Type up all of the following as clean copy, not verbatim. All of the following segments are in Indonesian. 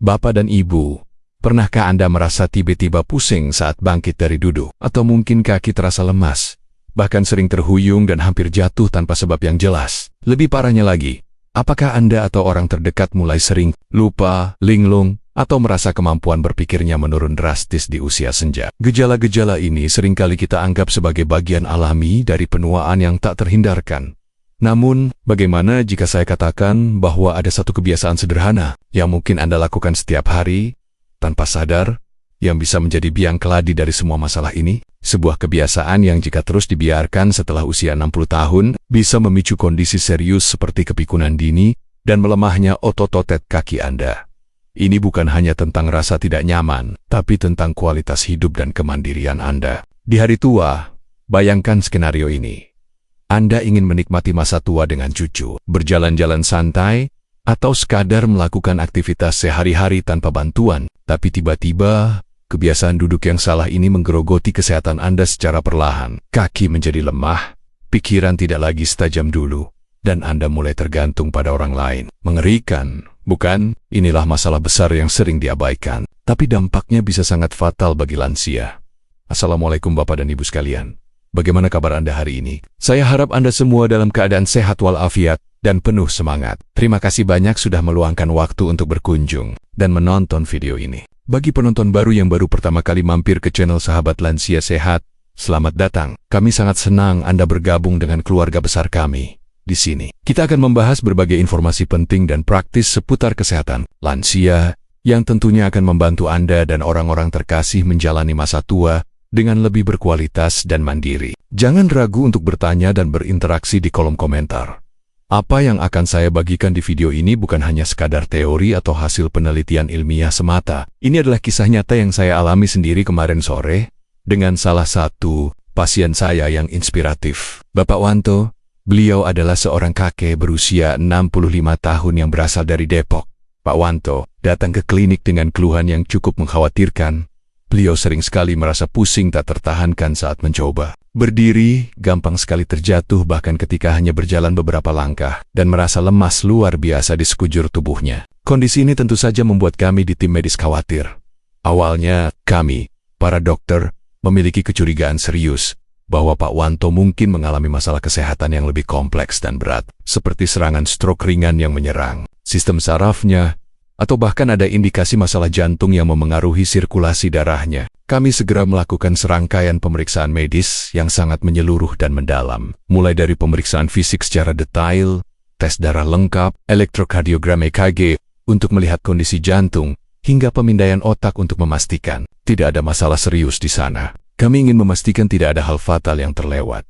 Bapak dan Ibu, pernahkah Anda merasa tiba-tiba pusing saat bangkit dari duduk? Atau mungkin kaki terasa lemas, bahkan sering terhuyung dan hampir jatuh tanpa sebab yang jelas? Lebih parahnya lagi, apakah Anda atau orang terdekat mulai sering lupa, linglung, atau merasa kemampuan berpikirnya menurun drastis di usia senja? Gejala-gejala ini seringkali kita anggap sebagai bagian alami dari penuaan yang tak terhindarkan. Namun, bagaimana jika saya katakan bahwa ada satu kebiasaan sederhana yang mungkin Anda lakukan setiap hari, tanpa sadar, yang bisa menjadi biang keladi dari semua masalah ini? Sebuah kebiasaan yang jika terus dibiarkan setelah usia 60 tahun, bisa memicu kondisi serius seperti kepikunan dini dan melemahnya otot-otot kaki Anda. Ini bukan hanya tentang rasa tidak nyaman, tapi tentang kualitas hidup dan kemandirian Anda. Di hari tua, bayangkan skenario ini. Anda ingin menikmati masa tua dengan cucu, berjalan-jalan santai, atau sekadar melakukan aktivitas sehari-hari tanpa bantuan, tapi tiba-tiba, kebiasaan duduk yang salah ini menggerogoti kesehatan Anda secara perlahan. Kaki menjadi lemah, pikiran tidak lagi setajam dulu, dan Anda mulai tergantung pada orang lain. Mengerikan, bukan? Inilah masalah besar yang sering diabaikan, tapi dampaknya bisa sangat fatal bagi lansia. Assalamualaikum Bapak dan Ibu sekalian. Bagaimana kabar Anda hari ini? Saya harap Anda semua dalam keadaan sehat walafiat dan penuh semangat. Terima kasih banyak sudah meluangkan waktu untuk berkunjung dan menonton video ini. Bagi penonton baru yang baru pertama kali mampir ke channel Sahabat Lansia Sehat, selamat datang. Kami sangat senang Anda bergabung dengan keluarga besar kami. Di sini, kita akan membahas berbagai informasi penting dan praktis seputar kesehatan lansia yang tentunya akan membantu Anda dan orang-orang terkasih menjalani masa tua dengan lebih berkualitas dan mandiri. Jangan ragu untuk bertanya dan berinteraksi di kolom komentar. Apa yang akan saya bagikan di video ini bukan hanya sekadar teori atau hasil penelitian ilmiah semata. Ini adalah kisah nyata yang saya alami sendiri kemarin sore dengan salah satu pasien saya yang inspiratif. Bapak Wanto, beliau adalah seorang kakek berusia 65 tahun yang berasal dari Depok. Pak Wanto datang ke klinik dengan keluhan yang cukup mengkhawatirkan. Beliau sering sekali merasa pusing tak tertahankan saat mencoba berdiri, gampang sekali terjatuh bahkan ketika hanya berjalan beberapa langkah, dan merasa lemas luar biasa di sekujur tubuhnya. Kondisi ini tentu saja membuat kami di tim medis khawatir. Awalnya, kami, para dokter, memiliki kecurigaan serius bahwa Pak Wanto mungkin mengalami masalah kesehatan yang lebih kompleks dan berat, seperti serangan stroke ringan yang menyerang sistem sarafnya, atau bahkan ada indikasi masalah jantung yang memengaruhi sirkulasi darahnya. Kami segera melakukan serangkaian pemeriksaan medis yang sangat menyeluruh dan mendalam, mulai dari pemeriksaan fisik secara detail, tes darah lengkap, elektrokardiogram EKG untuk melihat kondisi jantung, hingga pemindaian otak untuk memastikan tidak ada masalah serius di sana. Kami ingin memastikan tidak ada hal fatal yang terlewat.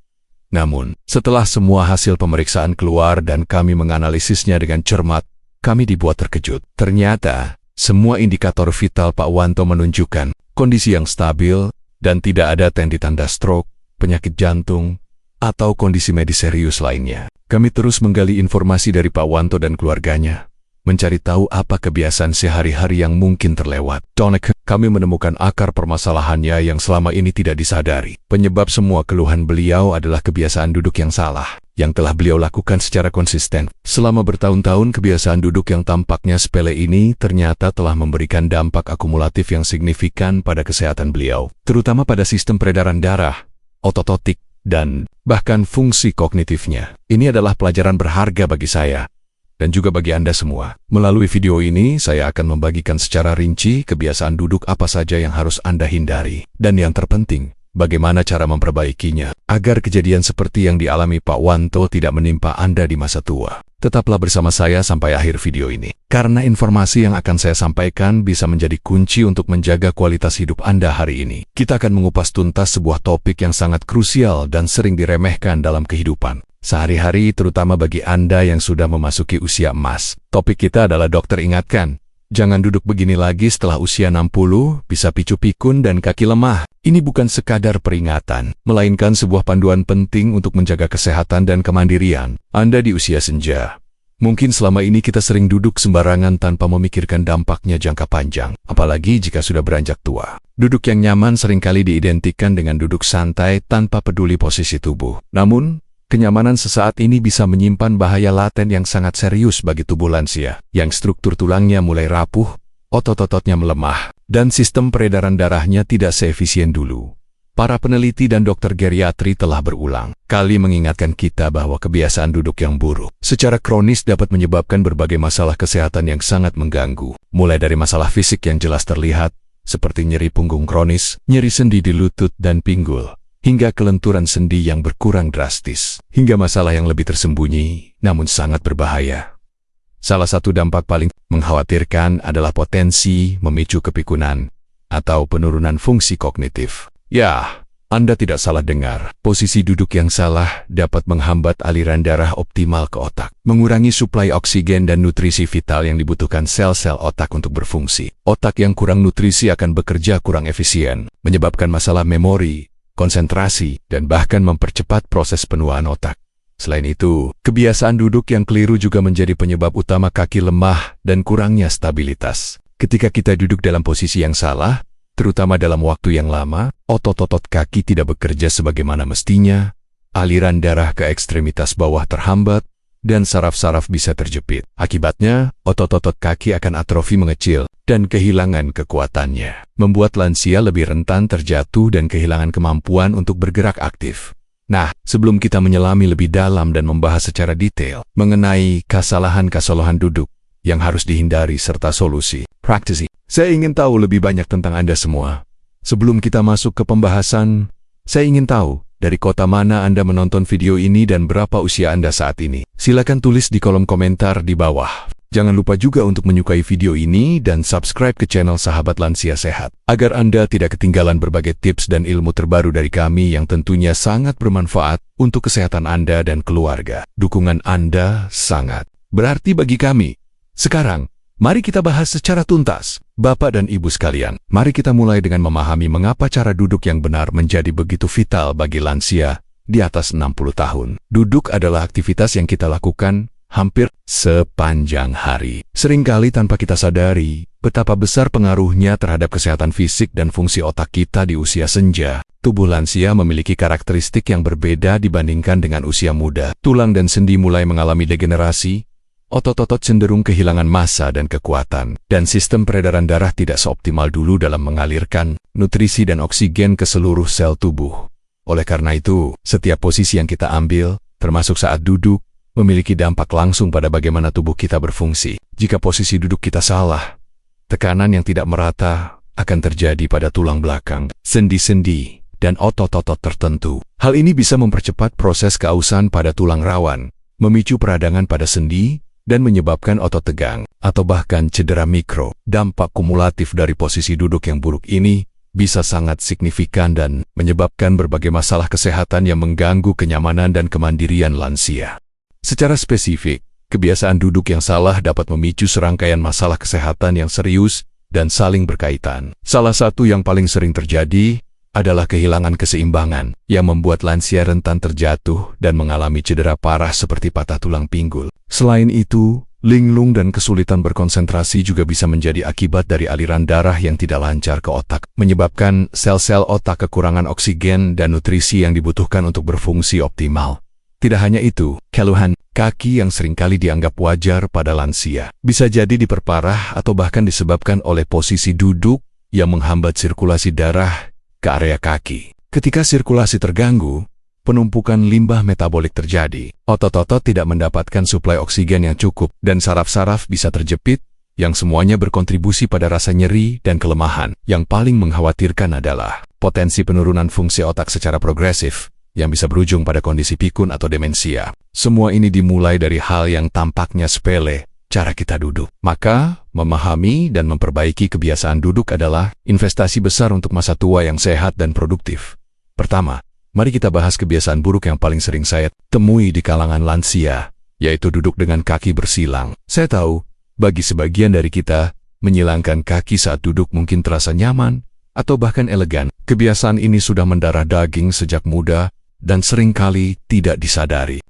Namun, setelah semua hasil pemeriksaan keluar dan kami menganalisisnya dengan cermat, kami dibuat terkejut. Ternyata, semua indikator vital Pak Wanto menunjukkan kondisi yang stabil dan tidak ada tanda stroke, penyakit jantung, atau kondisi medis serius lainnya. Kami terus menggali informasi dari Pak Wanto dan keluarganya, mencari tahu apa kebiasaan sehari-hari yang mungkin terlewat. Kami menemukan akar permasalahannya yang selama ini tidak disadari. Penyebab semua keluhan beliau adalah kebiasaan duduk yang salah, yang telah beliau lakukan secara konsisten. Selama bertahun-tahun, kebiasaan duduk yang tampaknya sepele ini ternyata telah memberikan dampak akumulatif yang signifikan pada kesehatan beliau, terutama pada sistem peredaran darah, otot-otik, dan bahkan fungsi kognitifnya. Ini adalah pelajaran berharga bagi saya, dan juga bagi Anda semua. Melalui video ini, saya akan membagikan secara rinci kebiasaan duduk apa saja yang harus Anda hindari, dan yang terpenting, bagaimana cara memperbaikinya, agar kejadian seperti yang dialami Pak Wanto tidak menimpa Anda di masa tua. Tetaplah bersama saya sampai akhir video ini, karena informasi yang akan saya sampaikan bisa menjadi kunci untuk menjaga kualitas hidup Anda hari ini. Kita akan mengupas tuntas sebuah topik yang sangat krusial dan sering diremehkan dalam kehidupan sehari-hari, terutama bagi Anda yang sudah memasuki usia emas. Topik kita adalah dokter ingatkan, jangan duduk begini lagi setelah usia 60, bisa picu pikun dan kaki lemah. Ini bukan sekadar peringatan, melainkan sebuah panduan penting untuk menjaga kesehatan dan kemandirian Anda di usia senja. Mungkin selama ini kita sering duduk sembarangan tanpa memikirkan dampaknya jangka panjang, apalagi jika sudah beranjak tua. Duduk yang nyaman seringkali diidentikan dengan duduk santai tanpa peduli posisi tubuh. Namun, kenyamanan sesaat ini bisa menyimpan bahaya laten yang sangat serius bagi tubuh lansia, yang struktur tulangnya mulai rapuh, otot-ototnya melemah, dan sistem peredaran darahnya tidak seefisien dulu. Para peneliti dan dokter geriatri telah berulang kali mengingatkan kita bahwa kebiasaan duduk yang buruk secara kronis dapat menyebabkan berbagai masalah kesehatan yang sangat mengganggu, mulai dari masalah fisik yang jelas terlihat, seperti nyeri punggung kronis, nyeri sendi di lutut dan pinggul, hingga kelenturan sendi yang berkurang drastis, hingga masalah yang lebih tersembunyi namun sangat berbahaya. Salah satu dampak paling mengkhawatirkan adalah potensi memicu kepikunan atau penurunan fungsi kognitif. Ya, Anda tidak salah dengar. Posisi duduk yang salah dapat menghambat aliran darah optimal ke otak, mengurangi suplai oksigen dan nutrisi vital yang dibutuhkan sel-sel otak untuk berfungsi. Otak yang kurang nutrisi akan bekerja kurang efisien, menyebabkan masalah memori, konsentrasi, dan bahkan mempercepat proses penuaan otak. Selain itu, kebiasaan duduk yang keliru juga menjadi penyebab utama kaki lemah dan kurangnya stabilitas. Ketika kita duduk dalam posisi yang salah, terutama dalam waktu yang lama, otot-otot kaki tidak bekerja sebagaimana mestinya, aliran darah ke ekstremitas bawah terhambat, dan saraf-saraf bisa terjepit. Akibatnya, otot-otot kaki akan atrofi mengecil dan kehilangan kekuatannya, membuat lansia lebih rentan terjatuh dan kehilangan kemampuan untuk bergerak aktif. Nah, sebelum kita menyelami lebih dalam dan membahas secara detail mengenai kesalahan-kesalahan duduk yang harus dihindari serta solusi praktisi, saya ingin tahu lebih banyak tentang Anda semua. Sebelum kita masuk ke pembahasan, saya ingin tahu dari kota mana Anda menonton video ini dan berapa usia Anda saat ini. Silakan tulis di kolom komentar di bawah. Jangan lupa juga untuk menyukai video ini dan subscribe ke channel Sahabat Lansia Sehat, agar Anda tidak ketinggalan berbagai tips dan ilmu terbaru dari kami yang tentunya sangat bermanfaat untuk kesehatan Anda dan keluarga. Dukungan Anda sangat berarti bagi kami. Sekarang, mari kita bahas secara tuntas. Bapak dan Ibu sekalian, mari kita mulai dengan memahami mengapa cara duduk yang benar menjadi begitu vital bagi lansia di atas 60 tahun. Duduk adalah aktivitas yang kita lakukan hampir sepanjang hari. Seringkali tanpa kita sadari betapa besar pengaruhnya terhadap kesehatan fisik dan fungsi otak kita di usia senja. Tubuh lansia memiliki karakteristik yang berbeda dibandingkan dengan usia muda. Tulang dan sendi mulai mengalami degenerasi, otot-otot cenderung kehilangan massa dan kekuatan, dan sistem peredaran darah tidak seoptimal dulu dalam mengalirkan nutrisi dan oksigen ke seluruh sel tubuh. Oleh karena itu, setiap posisi yang kita ambil, termasuk saat duduk, memiliki dampak langsung pada bagaimana tubuh kita berfungsi. Jika posisi duduk kita salah, tekanan yang tidak merata akan terjadi pada tulang belakang, sendi-sendi, dan otot-otot tertentu. Hal ini bisa mempercepat proses keausan pada tulang rawan, memicu peradangan pada sendi, dan menyebabkan otot tegang, atau bahkan cedera mikro. Dampak kumulatif dari posisi duduk yang buruk ini bisa sangat signifikan dan menyebabkan berbagai masalah kesehatan yang mengganggu kenyamanan dan kemandirian lansia. Secara spesifik, kebiasaan duduk yang salah dapat memicu serangkaian masalah kesehatan yang serius dan saling berkaitan. Salah satu yang paling sering terjadi adalah kehilangan keseimbangan yang membuat lansia rentan terjatuh dan mengalami cedera parah seperti patah tulang pinggul. Selain itu, linglung dan kesulitan berkonsentrasi juga bisa menjadi akibat dari aliran darah yang tidak lancar ke otak, menyebabkan sel-sel otak kekurangan oksigen dan nutrisi yang dibutuhkan untuk berfungsi optimal. Tidak hanya itu, keluhan kaki yang seringkali dianggap wajar pada lansia bisa jadi diperparah atau bahkan disebabkan oleh posisi duduk yang menghambat sirkulasi darah ke area kaki. Ketika sirkulasi terganggu, penumpukan limbah metabolik terjadi. Otot-otot tidak mendapatkan suplai oksigen yang cukup dan saraf-saraf bisa terjepit, yang semuanya berkontribusi pada rasa nyeri dan kelemahan. Yang paling mengkhawatirkan adalah potensi penurunan fungsi otak secara progresif, yang bisa berujung pada kondisi pikun atau demensia. Semua ini dimulai dari hal yang tampaknya sepele, cara kita duduk. Maka, memahami dan memperbaiki kebiasaan duduk adalah investasi besar untuk masa tua yang sehat dan produktif. Pertama, mari kita bahas kebiasaan buruk yang paling sering saya temui di kalangan lansia, yaitu duduk dengan kaki bersilang. Saya tahu, bagi sebagian dari kita, menyilangkan kaki saat duduk mungkin terasa nyaman atau bahkan elegan. Kebiasaan ini sudah mendarah daging sejak muda dan seringkali tidak disadari.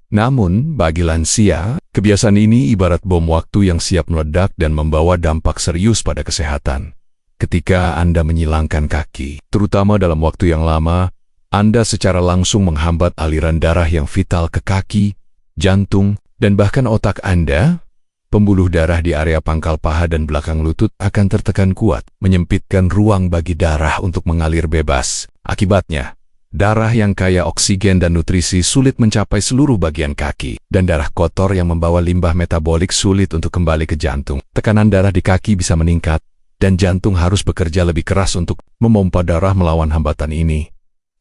Namun, bagi lansia, kebiasaan ini ibarat bom waktu yang siap meledak dan membawa dampak serius pada kesehatan. Ketika Anda menyilangkan kaki, terutama dalam waktu yang lama, Anda secara langsung menghambat aliran darah yang vital ke kaki, jantung, dan bahkan otak Anda, Pembuluh darah di area pangkal paha dan belakang lutut akan tertekan kuat, menyempitkan ruang bagi darah untuk mengalir bebas. Akibatnya, darah yang kaya oksigen dan nutrisi sulit mencapai seluruh bagian kaki, dan darah kotor yang membawa limbah metabolik sulit untuk kembali ke jantung. Tekanan darah di kaki bisa meningkat, dan jantung harus bekerja lebih keras untuk memompa darah melawan hambatan ini.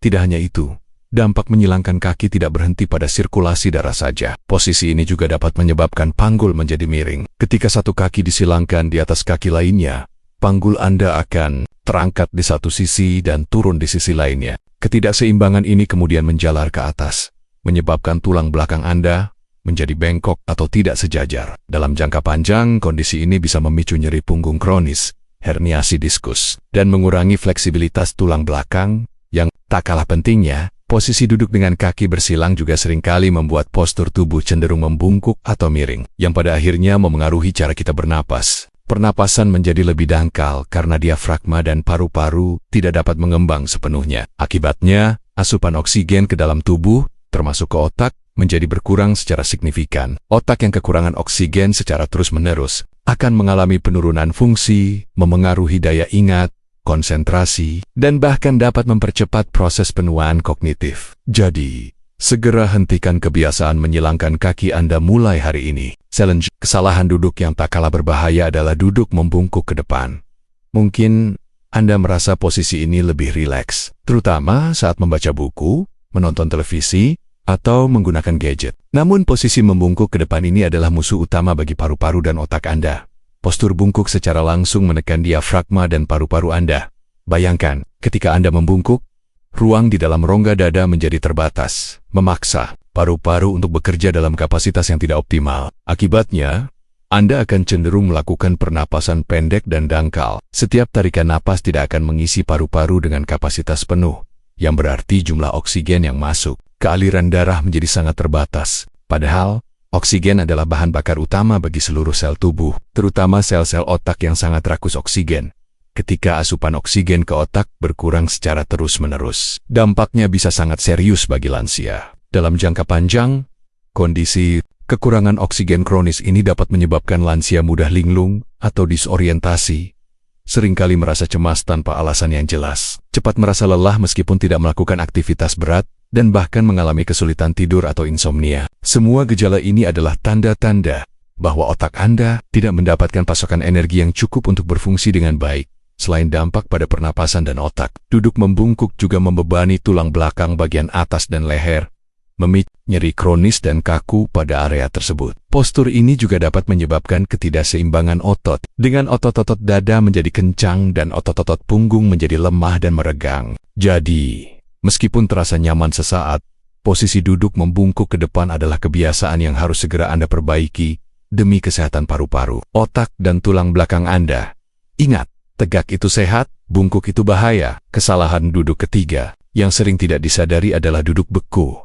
Tidak hanya itu, dampak menyilangkan kaki tidak berhenti pada sirkulasi darah saja. Posisi ini juga dapat menyebabkan panggul menjadi miring. Ketika satu kaki disilangkan di atas kaki lainnya, panggul Anda akan terangkat di satu sisi dan turun di sisi lainnya. Ketidakseimbangan ini kemudian menjalar ke atas, menyebabkan tulang belakang Anda menjadi bengkok atau tidak sejajar. Dalam jangka panjang, kondisi ini bisa memicu nyeri punggung kronis, herniasi diskus, dan mengurangi fleksibilitas tulang belakang. Yang tak kalah pentingnya, posisi duduk dengan kaki bersilang juga seringkali membuat postur tubuh cenderung membungkuk atau miring, yang pada akhirnya memengaruhi cara kita bernapas. Pernapasan menjadi lebih dangkal karena diafragma dan paru-paru tidak dapat mengembang sepenuhnya. Akibatnya, asupan oksigen ke dalam tubuh, termasuk ke otak, menjadi berkurang secara signifikan. Otak yang kekurangan oksigen secara terus-menerus akan mengalami penurunan fungsi, memengaruhi daya ingat, konsentrasi, dan bahkan dapat mempercepat proses penuaan kognitif. Jadi, segera hentikan kebiasaan menyilangkan kaki Anda mulai hari ini. Challenge. Kesalahan duduk yang tak kalah berbahaya adalah duduk membungkuk ke depan. Mungkin Anda merasa posisi ini lebih rileks, terutama saat membaca buku, menonton televisi, atau menggunakan gadget. Namun posisi membungkuk ke depan ini adalah musuh utama bagi paru-paru dan otak Anda. Postur bungkuk secara langsung menekan diafragma dan paru-paru Anda. Bayangkan, ketika Anda membungkuk, ruang di dalam rongga dada menjadi terbatas, memaksa paru-paru untuk bekerja dalam kapasitas yang tidak optimal. Akibatnya, Anda akan cenderung melakukan pernapasan pendek dan dangkal. Setiap tarikan napas tidak akan mengisi paru-paru dengan kapasitas penuh, yang berarti jumlah oksigen yang masuk ke aliran darah menjadi sangat terbatas. Padahal, oksigen adalah bahan bakar utama bagi seluruh sel tubuh, terutama sel-sel otak yang sangat rakus oksigen. Ketika asupan oksigen ke otak berkurang secara terus-menerus, dampaknya bisa sangat serius bagi lansia. Dalam jangka panjang, kondisi kekurangan oksigen kronis ini dapat menyebabkan lansia mudah linglung atau disorientasi, seringkali merasa cemas tanpa alasan yang jelas, cepat merasa lelah meskipun tidak melakukan aktivitas berat, dan bahkan mengalami kesulitan tidur atau insomnia. Semua gejala ini adalah tanda-tanda bahwa otak Anda tidak mendapatkan pasokan energi yang cukup untuk berfungsi dengan baik. Selain dampak pada pernapasan dan otak, duduk membungkuk juga membebani tulang belakang bagian atas dan leher, memicu nyeri kronis dan kaku pada area tersebut. Postur ini juga dapat menyebabkan ketidakseimbangan otot, dengan otot-otot dada menjadi kencang dan otot-otot punggung menjadi lemah dan meregang. Jadi, meskipun terasa nyaman sesaat, posisi duduk membungkuk ke depan adalah kebiasaan yang harus segera Anda perbaiki demi kesehatan paru-paru, otak, dan tulang belakang Anda. Ingat, tegak itu sehat, bungkuk itu bahaya. Kesalahan duduk ketiga yang sering tidak disadari adalah duduk beku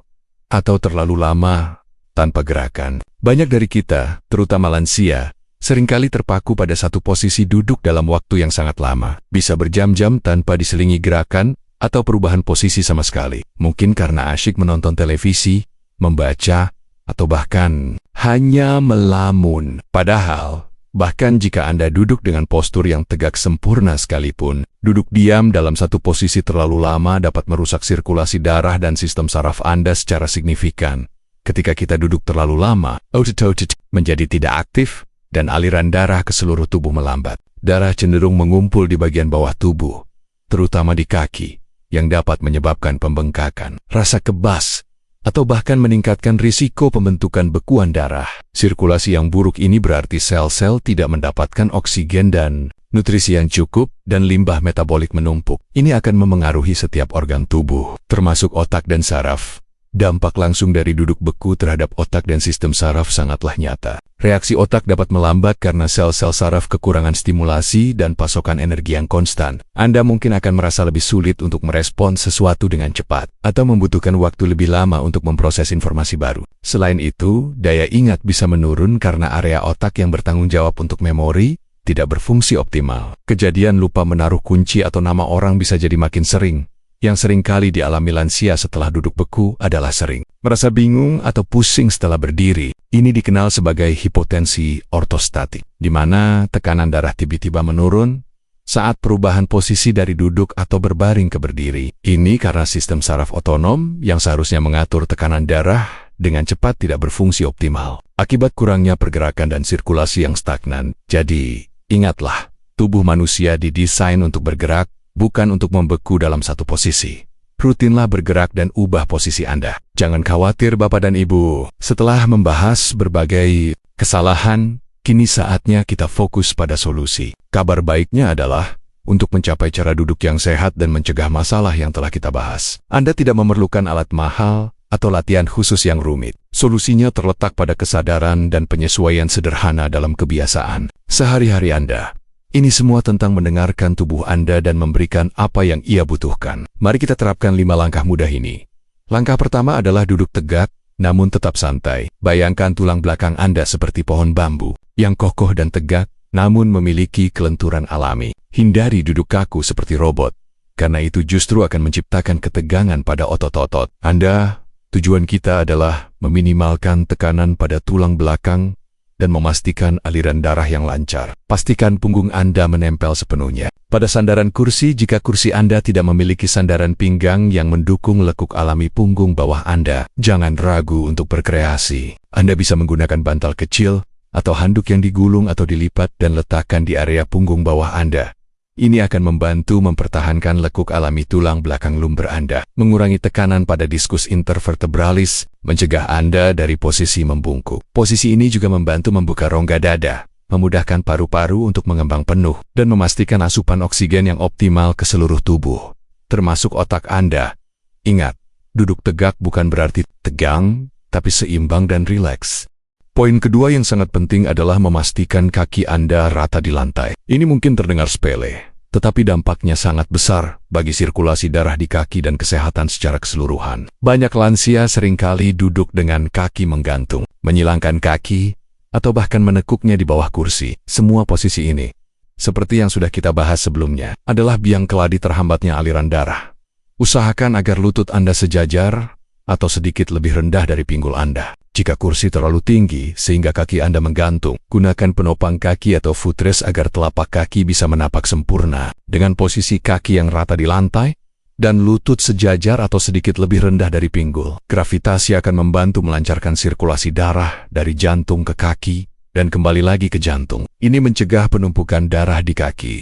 atau terlalu lama tanpa gerakan. Banyak dari kita, terutama lansia, seringkali terpaku pada satu posisi duduk dalam waktu yang sangat lama, bisa berjam-jam tanpa diselingi gerakan atau perubahan posisi sama sekali. Mungkin karena asyik menonton televisi, membaca, atau bahkan hanya melamun. Padahal, bahkan jika Anda duduk dengan postur yang tegak sempurna sekalipun, duduk diam dalam satu posisi terlalu lama dapat merusak sirkulasi darah dan sistem saraf Anda secara signifikan. Ketika kita duduk terlalu lama, otot menjadi tidak aktif dan aliran darah ke seluruh tubuh melambat. Darah cenderung mengumpul di bagian bawah tubuh, terutama di kaki, yang dapat menyebabkan pembengkakan, rasa kebas, atau bahkan meningkatkan risiko pembentukan bekuan darah. Sirkulasi yang buruk ini berarti sel-sel tidak mendapatkan oksigen dan nutrisi yang cukup, dan limbah metabolik menumpuk. Ini akan memengaruhi setiap organ tubuh, termasuk otak dan saraf. Dampak langsung dari duduk beku terhadap otak dan sistem saraf sangatlah nyata. Reaksi otak dapat melambat karena sel-sel saraf kekurangan stimulasi dan pasokan energi yang konstan. Anda mungkin akan merasa lebih sulit untuk merespon sesuatu dengan cepat, atau membutuhkan waktu lebih lama untuk memproses informasi baru. Selain itu, daya ingat bisa menurun karena area otak yang bertanggung jawab untuk memori tidak berfungsi optimal. Kejadian lupa menaruh kunci atau nama orang bisa jadi makin sering. Yang sering kali dialami lansia setelah duduk beku adalah sering Merasa bingung atau pusing setelah berdiri, ini dikenal sebagai hipotensi ortostatik, di mana tekanan darah tiba-tiba menurun saat perubahan posisi dari duduk atau berbaring ke berdiri. Ini karena sistem saraf otonom yang seharusnya mengatur tekanan darah dengan cepat tidak berfungsi optimal, akibat kurangnya pergerakan dan sirkulasi yang stagnan. Jadi, ingatlah, tubuh manusia didesain untuk bergerak, bukan untuk membeku dalam satu posisi. Rutinlah bergerak dan ubah posisi Anda. Jangan khawatir Bapak dan Ibu. Setelah membahas berbagai kesalahan, kini saatnya kita fokus pada solusi. Kabar baiknya adalah, untuk mencapai cara duduk yang sehat dan mencegah masalah yang telah kita bahas, Anda tidak memerlukan alat mahal atau latihan khusus yang rumit. Solusinya terletak pada kesadaran dan penyesuaian sederhana dalam kebiasaan sehari-hari Anda. Ini semua tentang mendengarkan tubuh Anda dan memberikan apa yang ia butuhkan. Mari kita terapkan 5 langkah mudah ini. Langkah pertama adalah duduk tegak, namun tetap santai. Bayangkan tulang belakang Anda seperti pohon bambu, yang kokoh dan tegak, namun memiliki kelenturan alami. Hindari duduk kaku seperti robot, karena itu justru akan menciptakan ketegangan pada otot-otot Anda. Tujuan kita adalah meminimalkan tekanan pada tulang belakang dan memastikan aliran darah yang lancar. Pastikan punggung Anda menempel sepenuhnya pada sandaran kursi. Jika kursi Anda tidak memiliki sandaran pinggang yang mendukung lekuk alami punggung bawah Anda, jangan ragu untuk berkreasi. Anda bisa menggunakan bantal kecil atau handuk yang digulung atau dilipat dan letakkan di area punggung bawah Anda. Ini akan membantu mempertahankan lekuk alami tulang belakang lumbar Anda, mengurangi tekanan pada diskus intervertebralis, mencegah Anda dari posisi membungkuk. Posisi ini juga membantu membuka rongga dada, memudahkan paru-paru untuk mengembang penuh, dan memastikan asupan oksigen yang optimal ke seluruh tubuh, termasuk otak Anda. Ingat, duduk tegak bukan berarti tegang, tapi seimbang dan rileks. Poin kedua yang sangat penting adalah memastikan kaki Anda rata di lantai. Ini mungkin terdengar sepele, tetapi dampaknya sangat besar bagi sirkulasi darah di kaki dan kesehatan secara keseluruhan. Banyak lansia seringkali duduk dengan kaki menggantung, menyilangkan kaki, atau bahkan menekuknya di bawah kursi. Semua posisi ini, seperti yang sudah kita bahas sebelumnya, adalah biang keladi terhambatnya aliran darah. Usahakan agar lutut Anda sejajar atau sedikit lebih rendah dari pinggul Anda. Jika kursi terlalu tinggi sehingga kaki Anda menggantung, gunakan penopang kaki atau footrest agar telapak kaki bisa menapak sempurna dengan posisi kaki yang rata di lantai dan lutut sejajar atau sedikit lebih rendah dari pinggul. Gravitasi akan membantu melancarkan sirkulasi darah dari jantung ke kaki dan kembali lagi ke jantung. Ini mencegah penumpukan darah di kaki,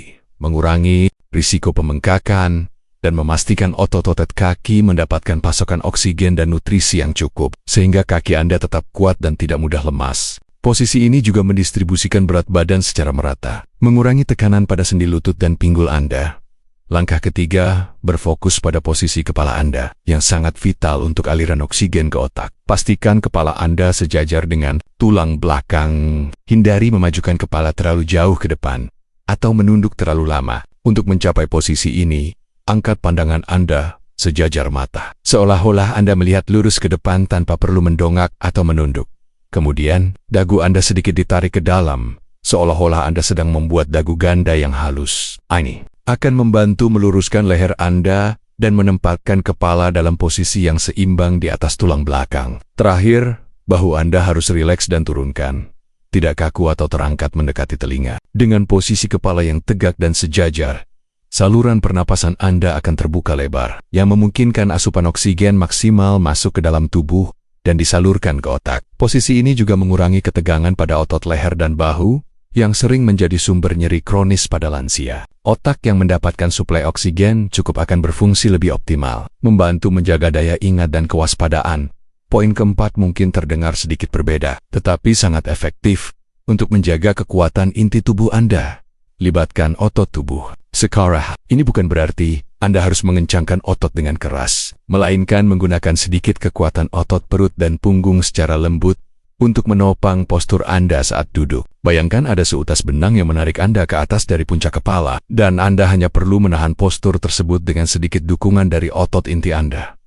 mengurangi risiko pembengkakan, dan memastikan otot-otot kaki mendapatkan pasokan oksigen dan nutrisi yang cukup, sehingga kaki Anda tetap kuat dan tidak mudah lemas. Posisi ini juga mendistribusikan berat badan secara merata, mengurangi tekanan pada sendi lutut dan pinggul Anda. Langkah ketiga, berfokus pada posisi kepala Anda, yang sangat vital untuk aliran oksigen ke otak. Pastikan kepala Anda sejajar dengan tulang belakang. Hindari memajukan kepala terlalu jauh ke depan, atau menunduk terlalu lama. Untuk mencapai posisi ini, angkat pandangan Anda sejajar mata, seolah-olah Anda melihat lurus ke depan tanpa perlu mendongak atau menunduk. Kemudian, dagu Anda sedikit ditarik ke dalam, seolah-olah Anda sedang membuat dagu ganda yang halus. Ini akan membantu meluruskan leher Anda dan menempatkan kepala dalam posisi yang seimbang di atas tulang belakang. Terakhir, bahu Anda harus rileks dan turunkan, tidak kaku atau terangkat mendekati telinga. Dengan posisi kepala yang tegak dan sejajar, saluran pernapasan Anda akan terbuka lebar, yang memungkinkan asupan oksigen maksimal masuk ke dalam tubuh dan disalurkan ke otak. Posisi ini juga mengurangi ketegangan pada otot leher dan bahu, yang sering menjadi sumber nyeri kronis pada lansia. Otak yang mendapatkan suplai oksigen cukup akan berfungsi lebih optimal, membantu menjaga daya ingat dan kewaspadaan. Poin keempat mungkin terdengar sedikit berbeda, tetapi sangat efektif untuk menjaga kekuatan inti tubuh Anda. Libatkan otot tubuh. Sekarang, ini bukan berarti Anda harus mengencangkan otot dengan keras, melainkan menggunakan sedikit kekuatan otot perut dan punggung secara lembut untuk menopang postur Anda saat duduk. Bayangkan ada seutas benang yang menarik Anda ke atas dari puncak kepala, dan Anda hanya perlu menahan postur tersebut dengan sedikit dukungan dari otot inti Anda.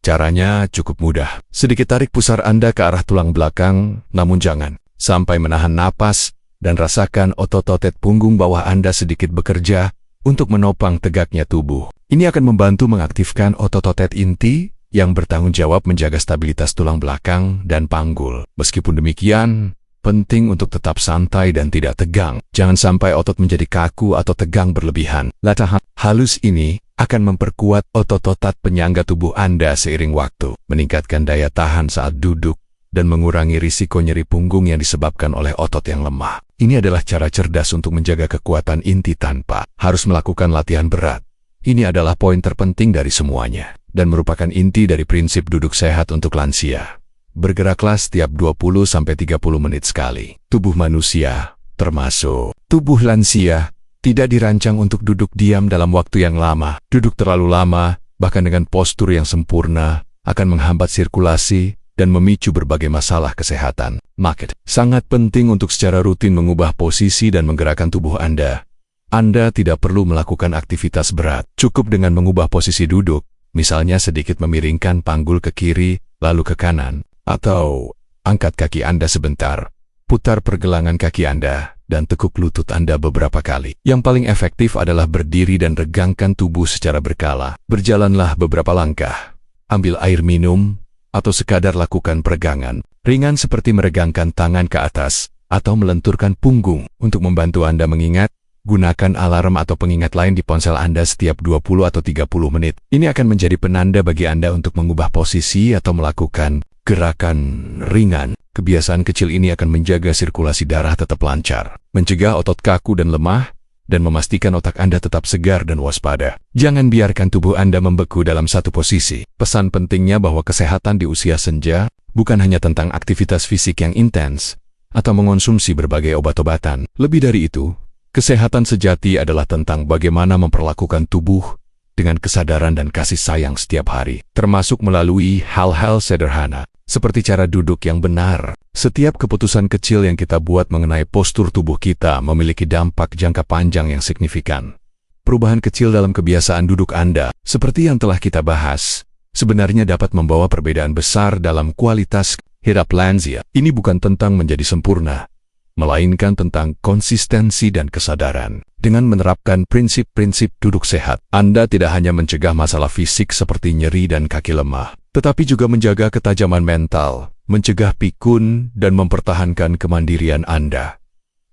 Caranya cukup mudah. Sedikit tarik pusar Anda ke arah tulang belakang, namun jangan sampai menahan napas, dan rasakan otot-otot punggung bawah Anda sedikit bekerja untuk menopang tegaknya tubuh. Ini akan membantu mengaktifkan otot-otot inti yang bertanggung jawab menjaga stabilitas tulang belakang dan panggul. Meskipun demikian, penting untuk tetap santai dan tidak tegang. Jangan sampai otot menjadi kaku atau tegang berlebihan. Latihan halus ini akan memperkuat otot-otot penyangga tubuh Anda seiring waktu, meningkatkan daya tahan saat duduk, dan mengurangi risiko nyeri punggung yang disebabkan oleh otot yang lemah. Ini adalah cara cerdas untuk menjaga kekuatan inti tanpa harus melakukan latihan berat. Ini adalah poin terpenting dari semuanya, dan merupakan inti dari prinsip duduk sehat untuk lansia. Bergeraklah setiap 20-30 menit sekali. Tubuh manusia, termasuk tubuh lansia, tidak dirancang untuk duduk diam dalam waktu yang lama. Duduk terlalu lama, bahkan dengan postur yang sempurna, akan menghambat sirkulasi dan memicu berbagai masalah kesehatan. Maka, sangat penting untuk secara rutin mengubah posisi dan menggerakkan tubuh Anda. Anda tidak perlu melakukan aktivitas berat. Cukup dengan mengubah posisi duduk, misalnya sedikit memiringkan panggul ke kiri, lalu ke kanan, atau angkat kaki Anda sebentar, putar pergelangan kaki Anda, dan tekuk lutut Anda beberapa kali. Yang paling efektif adalah berdiri dan regangkan tubuh secara berkala. Berjalanlah beberapa langkah, ambil air minum, atau sekadar lakukan peregangan ringan seperti meregangkan tangan ke atas atau melenturkan punggung. Untuk membantu Anda mengingat, gunakan alarm atau pengingat lain di ponsel Anda setiap 20 atau 30 menit. Ini akan menjadi penanda bagi Anda untuk mengubah posisi atau melakukan gerakan ringan. Kebiasaan kecil ini akan menjaga sirkulasi darah tetap lancar, mencegah otot kaku dan lemah, dan memastikan otak Anda tetap segar dan waspada. Jangan biarkan tubuh Anda membeku dalam satu posisi. Pesan pentingnya bahwa kesehatan di usia senja bukan hanya tentang aktivitas fisik yang intens atau mengonsumsi berbagai obat-obatan. Lebih dari itu, kesehatan sejati adalah tentang bagaimana memperlakukan tubuh dengan kesadaran dan kasih sayang setiap hari, termasuk melalui hal-hal sederhana, seperti cara duduk yang benar. Setiap keputusan kecil yang kita buat mengenai postur tubuh kita memiliki dampak jangka panjang yang signifikan. Perubahan kecil dalam kebiasaan duduk Anda, seperti yang telah kita bahas, sebenarnya dapat membawa perbedaan besar dalam kualitas hidup lansia. Ini bukan tentang menjadi sempurna, melainkan tentang konsistensi dan kesadaran. Dengan menerapkan prinsip-prinsip duduk sehat, Anda tidak hanya mencegah masalah fisik seperti nyeri dan kaki lemah, tetapi juga menjaga ketajaman mental, mencegah pikun, dan mempertahankan kemandirian Anda.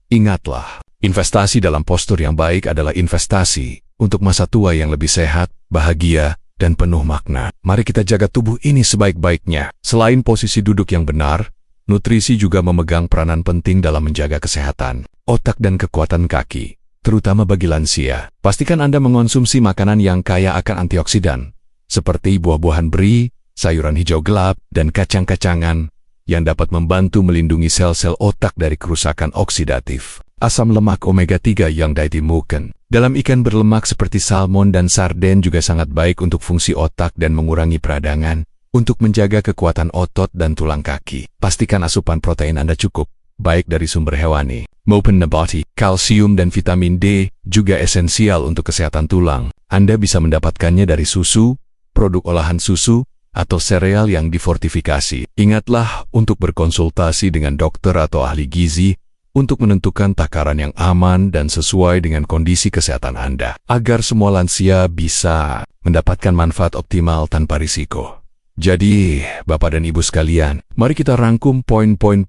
Ingatlah, investasi dalam postur yang baik adalah investasi untuk masa tua yang lebih sehat, bahagia, dan penuh makna. Mari kita jaga tubuh ini sebaik-baiknya. Selain posisi duduk yang benar, nutrisi juga memegang peranan penting dalam menjaga kesehatan otak dan kekuatan kaki, terutama bagi lansia. Pastikan Anda mengonsumsi makanan yang kaya akan antioksidan, seperti buah-buahan beri, sayuran hijau gelap, dan kacang-kacangan yang dapat membantu melindungi sel-sel otak dari kerusakan oksidatif. Asam lemak omega-3 yang ditemukan dalam ikan berlemak seperti salmon dan sarden juga sangat baik untuk fungsi otak dan mengurangi peradangan. Untuk menjaga kekuatan otot dan tulang kaki, pastikan asupan protein Anda cukup, baik dari sumber hewani maupun nabati. Kalsium dan vitamin D juga esensial untuk kesehatan tulang. Anda bisa mendapatkannya dari susu, produk olahan susu, atau sereal yang difortifikasi. Ingatlah untuk berkonsultasi dengan dokter atau ahli gizi untuk menentukan takaran yang aman dan sesuai dengan kondisi kesehatan Anda, agar semua lansia bisa mendapatkan manfaat optimal tanpa risiko. Jadi, Bapak dan Ibu sekalian, mari kita rangkum poin-poin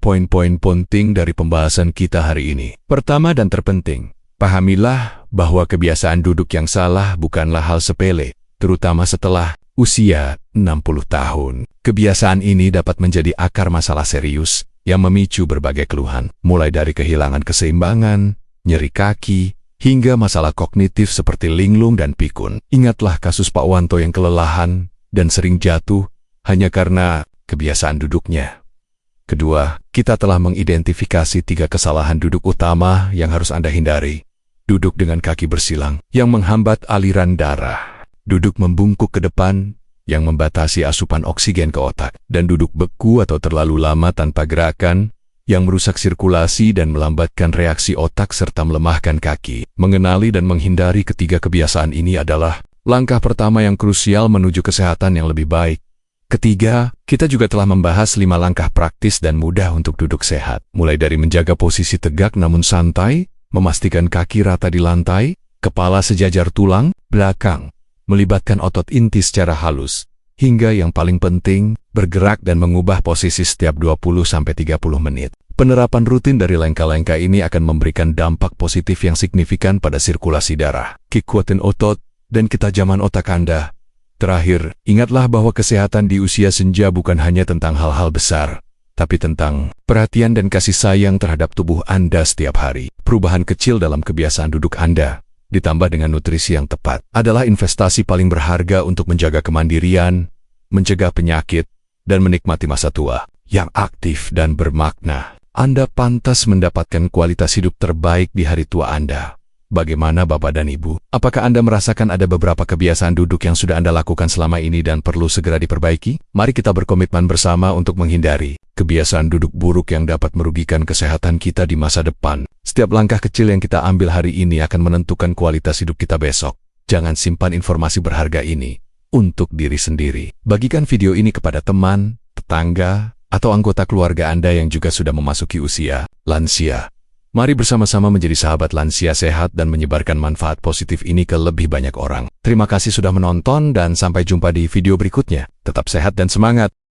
penting dari pembahasan kita hari ini. Pertama dan terpenting, pahamilah bahwa kebiasaan duduk yang salah bukanlah hal sepele, terutama setelah usia 60 tahun. Kebiasaan ini dapat menjadi akar masalah serius yang memicu berbagai keluhan, mulai dari kehilangan keseimbangan, nyeri kaki, hingga masalah kognitif seperti linglung dan pikun. Ingatlah kasus Pak Wanto yang kelelahan dan sering jatuh hanya karena kebiasaan duduknya. Kedua, kita telah mengidentifikasi 3 kesalahan duduk utama yang harus Anda hindari. Duduk dengan kaki bersilang, yang menghambat aliran darah. Duduk membungkuk ke depan, yang membatasi asupan oksigen ke otak. Dan duduk beku atau terlalu lama tanpa gerakan, yang merusak sirkulasi dan melambatkan reaksi otak serta melemahkan kaki. Mengenali dan menghindari ketiga kebiasaan ini adalah langkah pertama yang krusial menuju kesehatan yang lebih baik. Ketiga, kita juga telah membahas 5 langkah praktis dan mudah untuk duduk sehat. Mulai dari menjaga posisi tegak namun santai, memastikan kaki rata di lantai, kepala sejajar tulang belakang, melibatkan otot inti secara halus, Hingga yang paling penting, bergerak dan mengubah posisi setiap 20-30 menit. Penerapan rutin dari langkah-langkah ini akan memberikan dampak positif yang signifikan pada sirkulasi darah, kekuatan otot, dan ketajaman otak Anda. Terakhir, ingatlah bahwa kesehatan di usia senja bukan hanya tentang hal-hal besar, tapi tentang perhatian dan kasih sayang terhadap tubuh Anda setiap hari. Perubahan kecil dalam kebiasaan duduk Anda, ditambah dengan nutrisi yang tepat, adalah investasi paling berharga untuk menjaga kemandirian, mencegah penyakit, dan menikmati masa tua yang aktif dan bermakna. Anda pantas mendapatkan kualitas hidup terbaik di hari tua Anda. Bagaimana Bapak dan Ibu? Apakah Anda merasakan ada beberapa kebiasaan duduk yang sudah Anda lakukan selama ini dan perlu segera diperbaiki? Mari kita berkomitmen bersama untuk menghindari kebiasaan duduk buruk yang dapat merugikan kesehatan kita di masa depan. Setiap langkah kecil yang kita ambil hari ini akan menentukan kualitas hidup kita besok. Jangan simpan informasi berharga ini untuk diri sendiri. Bagikan video ini kepada teman, tetangga, atau anggota keluarga Anda yang juga sudah memasuki usia lansia. Mari bersama-sama menjadi sahabat lansia sehat dan menyebarkan manfaat positif ini ke lebih banyak orang. Terima kasih sudah menonton dan sampai jumpa di video berikutnya. Tetap sehat dan semangat.